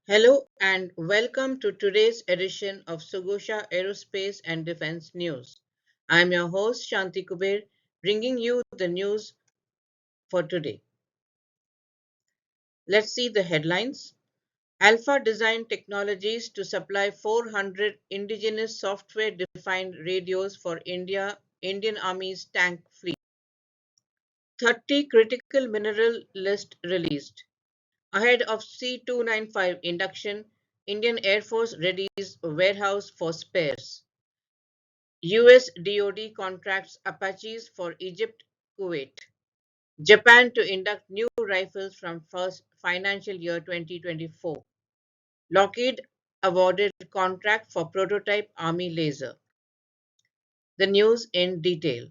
Hello and welcome to today's edition of Sugosha Aerospace and Defense News. I'm your host Shanti Kuber, bringing you the news for today. Let's see the headlines. Alpha designed technologies to supply 400 indigenous software-defined radios for Indian Army's tank fleet. 30 critical mineral list released. Ahead of C-295 induction, Indian Air Force readies warehouse for spares. US DoD contracts Apaches for Egypt, Kuwait. Japan to induct new rifles from first financial year 2024. Lockheed awarded contract for prototype Army laser. The news in detail.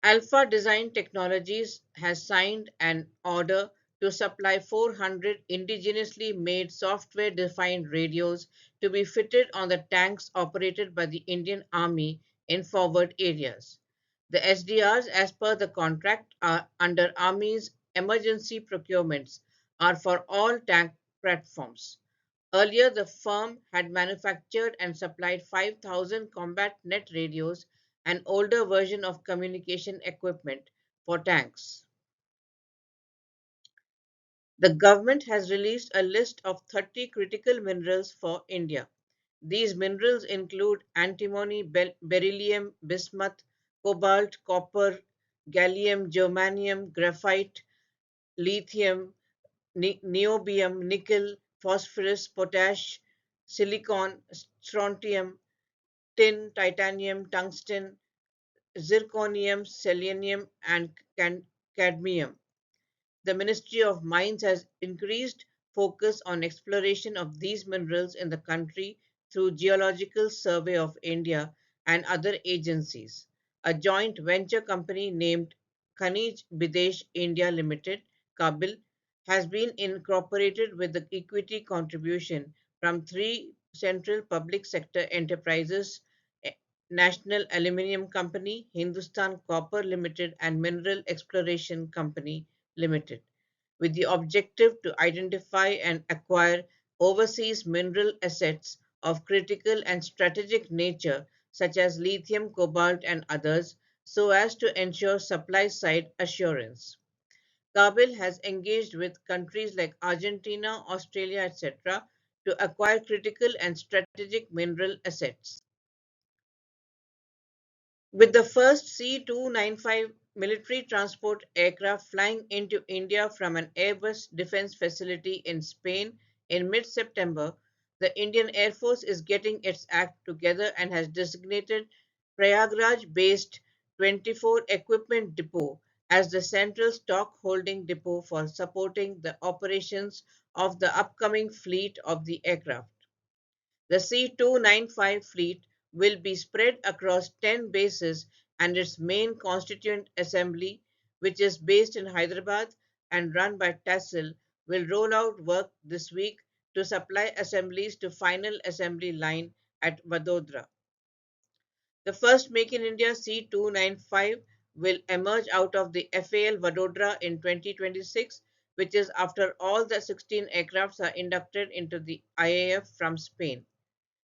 Alpha Design Technologies has signed an order to supply 400 indigenously made software defined radios to be fitted on the tanks operated by the Indian Army in forward areas. The SDRs, as per the contract, are under Army's emergency procurements are for all tank platforms. Earlier, the firm had manufactured and supplied 5,000 combat net radios, an older version of communication equipment for tanks. The government has released a list of 30 critical minerals for India. These minerals include antimony, beryllium, bismuth, cobalt, copper, gallium, germanium, graphite, lithium, niobium, nickel, phosphorus, potash, silicon, strontium, tin, titanium, tungsten, zirconium, selenium, and cadmium. The Ministry of Mines has increased focus on exploration of these minerals in the country through Geological Survey of India and other agencies. A joint venture company named Khanij Bidesh India Limited, Kabil, has been incorporated with the equity contribution from three central public sector enterprises: National Aluminium Company, Hindustan Copper Limited, and Mineral Exploration Company Limited, with the objective to identify and acquire overseas mineral assets of critical and strategic nature such as lithium, cobalt, and others, so as to ensure supply side assurance. Kabil has engaged with countries like Argentina, Australia, etc. to acquire critical and strategic mineral assets. With the first C-295 military transport aircraft flying into India from an Airbus defense facility in Spain in mid-September, the Indian Air Force is getting its act together and has designated Prayagraj-based 24 Equipment Depot as the central stock holding depot for supporting the operations of the upcoming fleet of the aircraft. The C-295 fleet will be spread across 10 bases, and its main constituent assembly, which is based in Hyderabad and run by TASIL, will roll out work this week to supply assemblies to final assembly line at Vadodara. The first Make in India C-295 will emerge out of the FAL Vadodara in 2026, which is after all the 16 aircrafts are inducted into the IAF from Spain.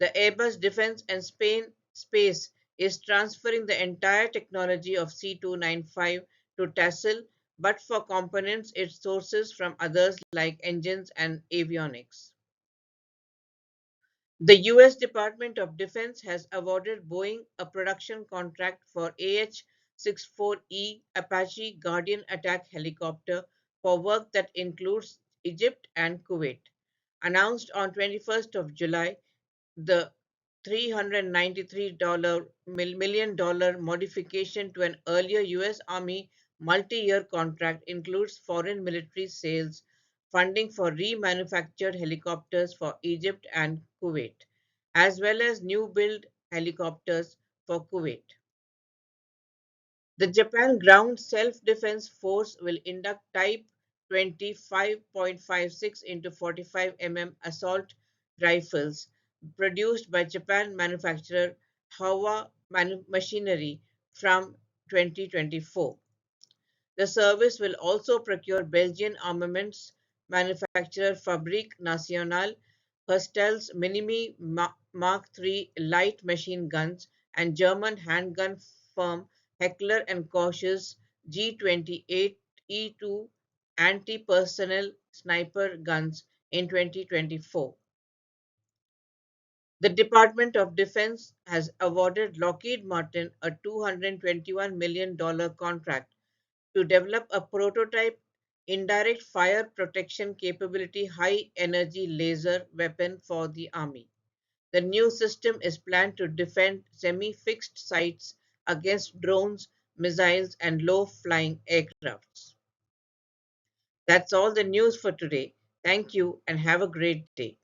The Airbus Defence and Space is transferring the entire technology of C-295 to TASIL, but for components it sources from others like engines and avionics. The US Department of Defense has awarded Boeing a production contract for AH-64E Apache Guardian attack helicopter for work that includes Egypt and Kuwait. Announced on 21st of July, the $393 million modification to an earlier US Army multi-year contract includes foreign military sales, funding for remanufactured helicopters for Egypt and Kuwait, as well as new build helicopters for Kuwait. The Japan Ground Self-Defense Force will induct Type 25.56 into 45 assault rifles produced by Japan manufacturer Howa Machinery from 2024. The service will also procure Belgian armaments manufacturer Fabrique Nationale, Hostel's Minimi Mark III light machine guns, and German handgun firm Heckler& Koch's G28E2 anti-personnel sniper guns in 2024. The Department of Defense has awarded Lockheed Martin a $221 million contract to develop a prototype indirect fire protection capability high energy laser weapon for the Army. The new system is planned to defend semi fixed sites against drones, missiles, and low flying aircrafts. That's all the news for today. Thank you and have a great day.